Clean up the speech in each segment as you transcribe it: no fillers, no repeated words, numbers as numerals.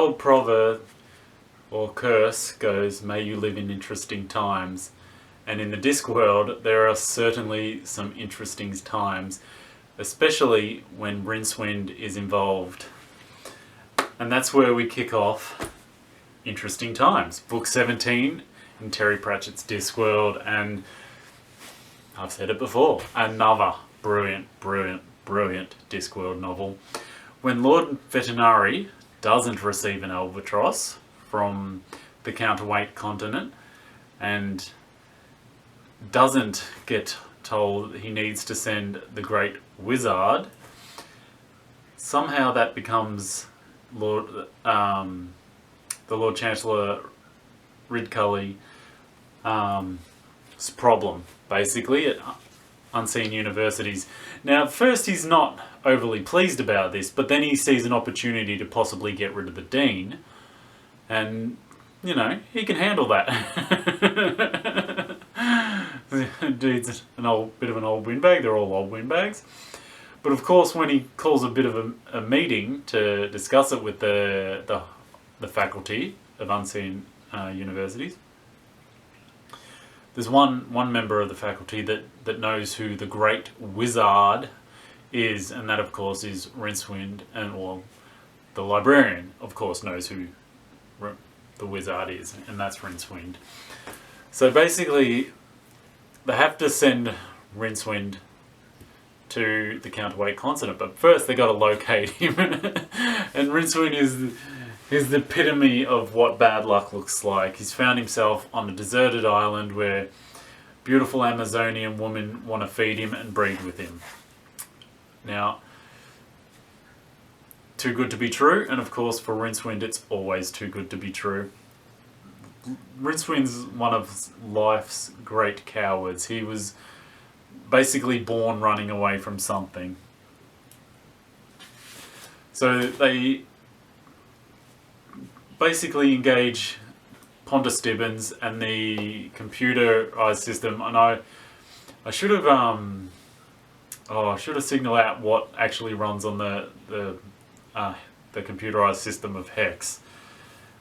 old proverb or curse goes, may you live in interesting times. And in the Discworld, there are certainly some interesting times, especially when Rincewind is involved. And that's where we kick off Interesting Times, Book 17 in Terry Pratchett's Discworld, and I've said it before, another brilliant Discworld novel. When Lord Vetinari doesn't receive an albatross from the counterweight continent and doesn't get told he needs to send the Great Wizard, somehow that becomes the Lord Chancellor Ridcully's problem, basically, at Unseen Universities. Now, at first he's not overly pleased about this, but then he sees an opportunity to possibly get rid of the Dean, and, you know, he can handle that. Dude's a bit of an old windbag. They're all old windbags. But of course, when he calls a bit of a meeting to discuss it with the faculty of Unseen Universities, there's one member of the faculty that knows who the Great Wizard is, and that of course is Rincewind, and the librarian of course knows who the wizard is, and that's Rincewind. So basically, they have to send Rincewind to the counterweight continent, but first they got to locate him. And Rincewind is the epitome of what bad luck looks like. He's found himself on a deserted island where beautiful Amazonian women want to feed him and breed with him. Now, too good to be true, and of course for Rincewind it's always too good to be true. Rincewind's one of life's great cowards. He was basically born running away from something. So they basically engage Pontus Stibbons and the computerized system, and I should have signaled out what actually runs on the computerized system of Hex.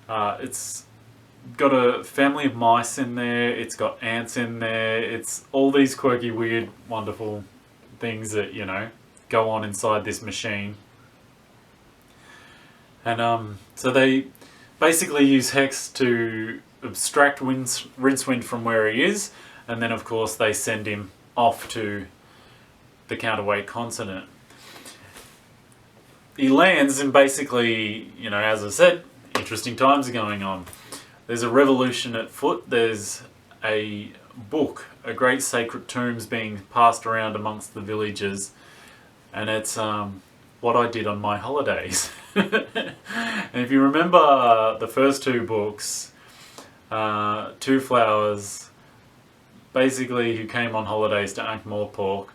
It's got a family of mice in there, it's got ants in there, it's all these quirky, weird, wonderful things that, you know, go on inside this machine. And so they basically use Hex to abstract Rincewind from where he is, and then of course they send him off to the counterweight continent. He lands, and basically, you know, as I said, interesting times are going on. There's a revolution at foot. There's a book, a great sacred tombs being passed around amongst the villagers, and it's what I did on my holidays. And if you remember the first two books, Two Flowers, basically who came on holidays to Ankh-Morpork,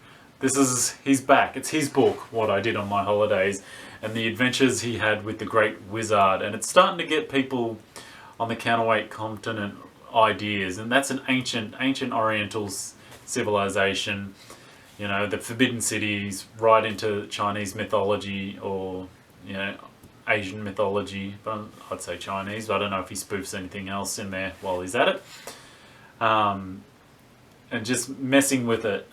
he's back. It's his book, What I Did on My Holidays, and the adventures he had with the Great Wizard, and it's starting to get people on the counterweight continent ideas, and that's an ancient Oriental civilization. You know, the Forbidden Cities, right into Chinese mythology, or, you know, Asian mythology, but I'd say Chinese, but I don't know if he spoofs anything else in there while he's at it. And just messing with it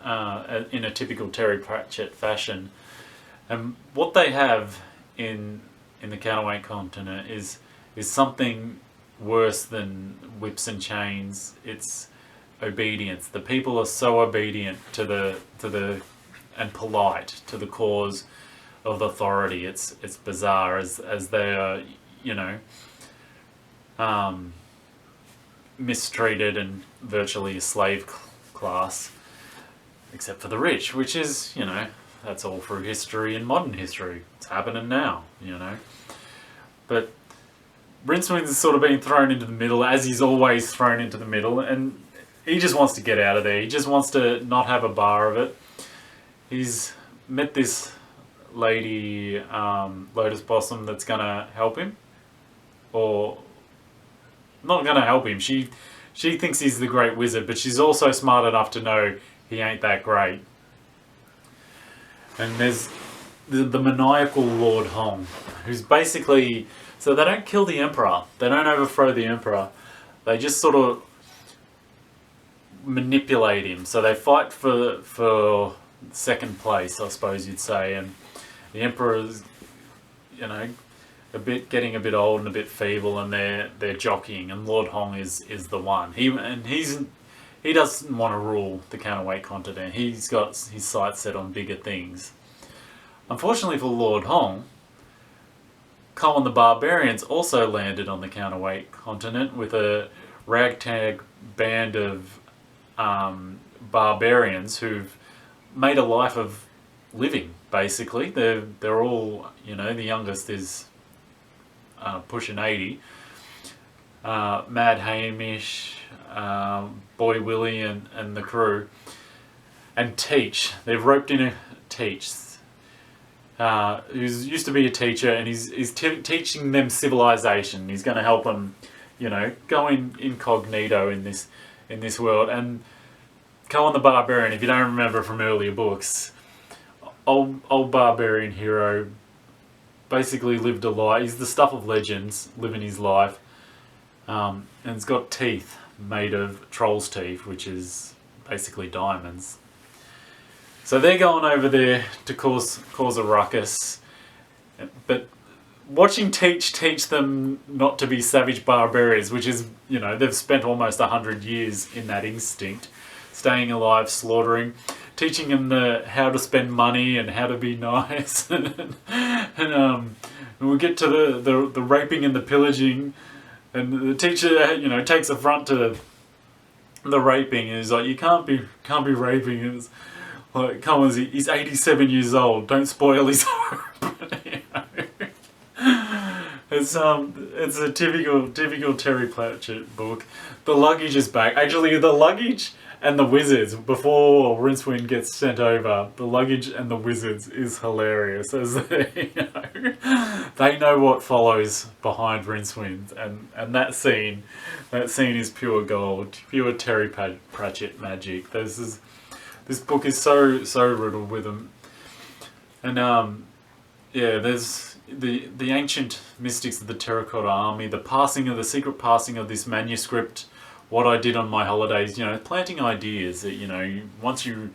in a typical Terry Pratchett fashion. And what they have in the counterweight continent is something worse than whips and chains. It's obedience. The people are so obedient to the and polite to the cause of authority. It's bizarre, as they are, you know, mistreated and virtually a slave class, except for the rich, which is, you know, that's all through history and modern history. It's happening now, you know. But Rincewind's sort of being thrown into the middle, as he's always thrown into the middle, and he just wants to get out of there. He just wants to not have a bar of it. He's met this lady, Lotus Blossom, that's going to help him. Or, not going to help him. She thinks he's the Great Wizard, but she's also smart enough to know he ain't that great. And there's the maniacal Lord Hong, who's basically... So they don't kill the Emperor. They don't overthrow the Emperor. They just sort of manipulate him. So they fight for second place, I suppose you'd say. And the Emperor's, you know, getting a bit old and a bit feeble, and they're jockeying. And Lord Hong is the one. He doesn't want to rule the counterweight continent. He's got his sights set on bigger things. Unfortunately for Lord Hong, Cohen the Barbarians also landed on the counterweight continent with a ragtag band of barbarians who've made a life of living. Basically, they're all, you know, the youngest is pushing 80. Mad Hamish, Boy Willie, and the crew, and Teach. They've roped in a Teach. Who's used to be a teacher, and he's teaching them civilization. He's going to help them, you know, go incognito in this world. And Cohen the Barbarian, if you don't remember from earlier books, old barbarian hero, basically lived a life. He's the stuff of legends, living his life, and he's got teeth made of troll's teeth, which is basically diamonds. So they're going over there to cause a ruckus, but watching teach them not to be savage barbarians, which is, you know, they've spent almost 100 years in that instinct, staying alive, slaughtering, teaching them how to spend money and how to be nice, and we get to the raping and the pillaging, and the teacher, you know, takes affront to the raping, and is like, you can't be raping. And it's like, come on, he's 87 years old. Don't spoil his hope. You know? It's a typical Terry Pratchett book. The luggage is back. Actually, the luggage and the wizards, before Rincewind gets sent over, the luggage and the wizards is hilarious, as they, you know, they know what follows behind Rincewind, and that scene is pure gold, pure Terry Pratchett magic. This book is so riddled with them, and yeah, there's the ancient mystics of the Terracotta Army, the secret passing of this manuscript. What I did on my holidays, you know, planting ideas that, you know, once you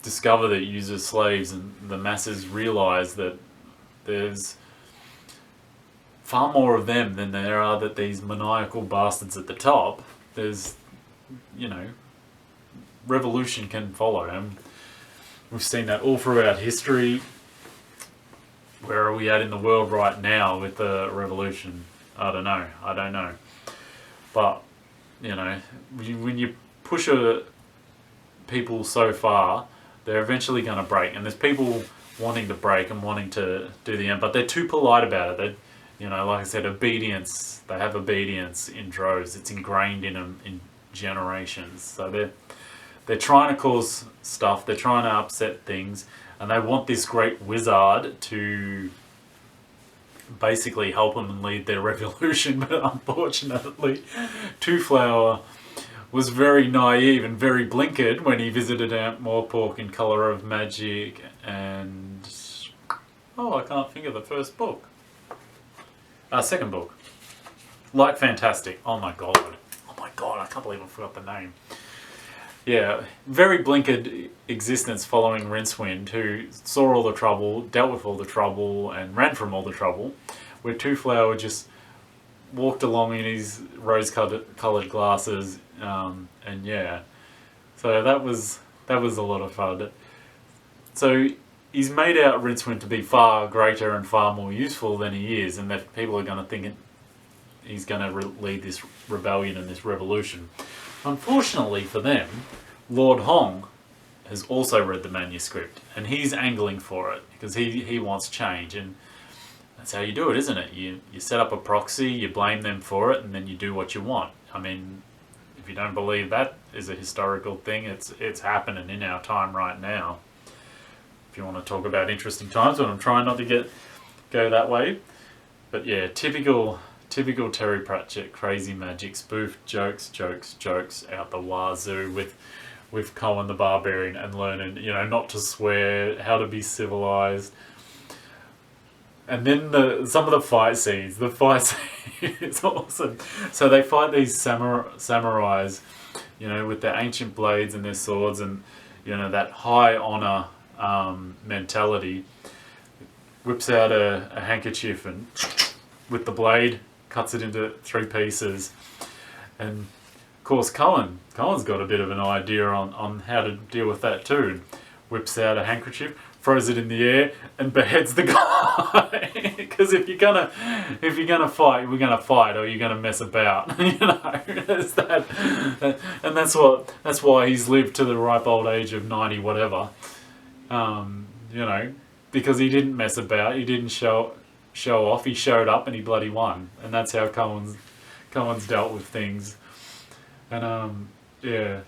discover that you use slaves and the masses realise that there's far more of them than there are that these maniacal bastards at the top, there's, you know, revolution can follow. And we've seen that all throughout history. Where are we at in the world right now with the revolution? I don't know. But, you know, when you push people so far, they're eventually going to break. And there's people wanting to break and wanting to do the end, but they're too polite about it. They, you know, like I said, obedience. They have obedience in droves. It's ingrained in them in generations. So they're trying to cause stuff. They're trying to upset things, and they want this great wizard to basically help them and lead their revolution. But unfortunately, Two Flower was very naive and very blinkered when he visited Aunt Morepork in Colour of Magic, and I can't think of the first book. Second book, Light Fantastic. Oh my god, I can't believe I forgot the name. Yeah, very blinkered existence following Rincewind, who saw all the trouble, dealt with all the trouble, and ran from all the trouble, where Two Flower just walked along in his rose-coloured glasses, and yeah, so that was a lot of fun. So he's made out Rincewind to be far greater and far more useful than he is, and that people are going to think he's going to lead this rebellion and this revolution. Unfortunately for them, Lord Hong has also read the manuscript, and he's angling for it because he wants change, and that's how you do it, isn't it? You set up a proxy, you blame them for it, and then you do what you want. I mean, if you don't believe that is a historical thing, it's happening in our time right now. If you want to talk about interesting times, but I'm trying not to go that way. But yeah, typical Terry Pratchett, crazy magic, spoof, jokes out the wazoo with Cohen the Barbarian, and learning, you know, not to swear, how to be civilized. And then some of the fight scenes. The fight scene is awesome. So they fight these samurais, you know, with their ancient blades and their swords, and you know that high honor mentality. Whips out a handkerchief and with the blade cuts it into 3 pieces. And of course Cohen's got a bit of an idea on how to deal with that too. Whips out a handkerchief, throws it in the air, and beheads the guy. Because if you're gonna fight, we're gonna fight, or you're gonna mess about. You know, there's that, and that's why he's lived to the ripe old age of 90 whatever. You know, because he didn't mess about, he didn't show off, he showed up and he bloody won, and that's how Cohen's dealt with things. And yeah,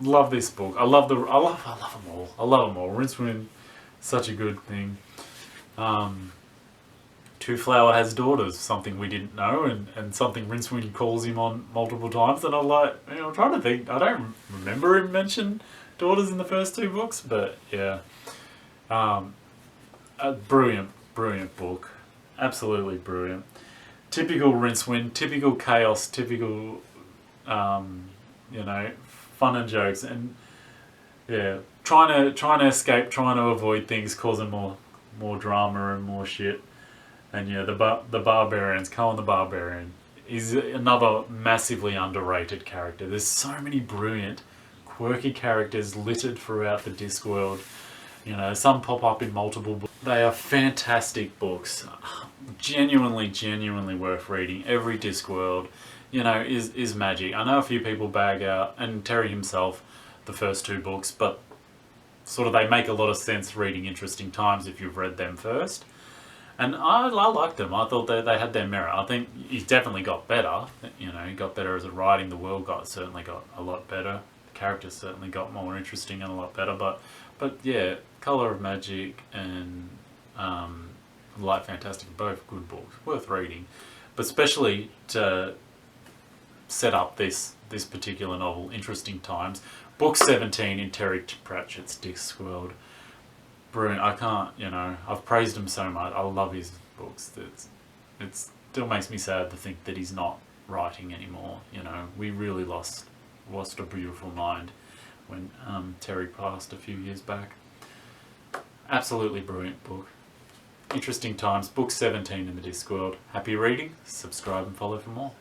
love this book. I love them all. I love them all. Rincewind, such a good thing. Two Flower has daughters, something we didn't know, and something Rincewind calls him on multiple times. And I'm like, you know, I'm trying to think. I don't remember him mention daughters in the first 2 books, but yeah, a brilliant book, absolutely brilliant. Typical Rincewind, typical chaos, typical, you know, fun and jokes, and yeah, trying to escape, trying to avoid things causing more drama and more shit. And yeah, the barbarians, Cohen the Barbarian, is another massively underrated character. There's so many brilliant, quirky characters littered throughout the Discworld. You know, some pop up in multiple books. They are fantastic books. Genuinely worth reading. Every Discworld, you know, is magic. I know a few people bag out, and Terry himself, the first 2 books, but sort of they make a lot of sense reading Interesting Times if you've read them first. And I liked them. I thought they had their merit. I think he definitely got better. You know, he got better as a writing. The world certainly got a lot better. The characters certainly got more interesting and a lot better. But yeah, Colour of Magic and Light Fantastic, both good books, worth reading. But especially to set up this particular novel, Interesting Times, book 17 in Terry Pratchett's Discworld. Brilliant. I can't, you know, I've praised him so much. I love his books. It still makes me sad to think that he's not writing anymore. You know, we really lost a beautiful mind when Terry passed a few years back. Absolutely brilliant book. Interesting Times, book 17 in the Discworld. Happy reading, subscribe and follow for more.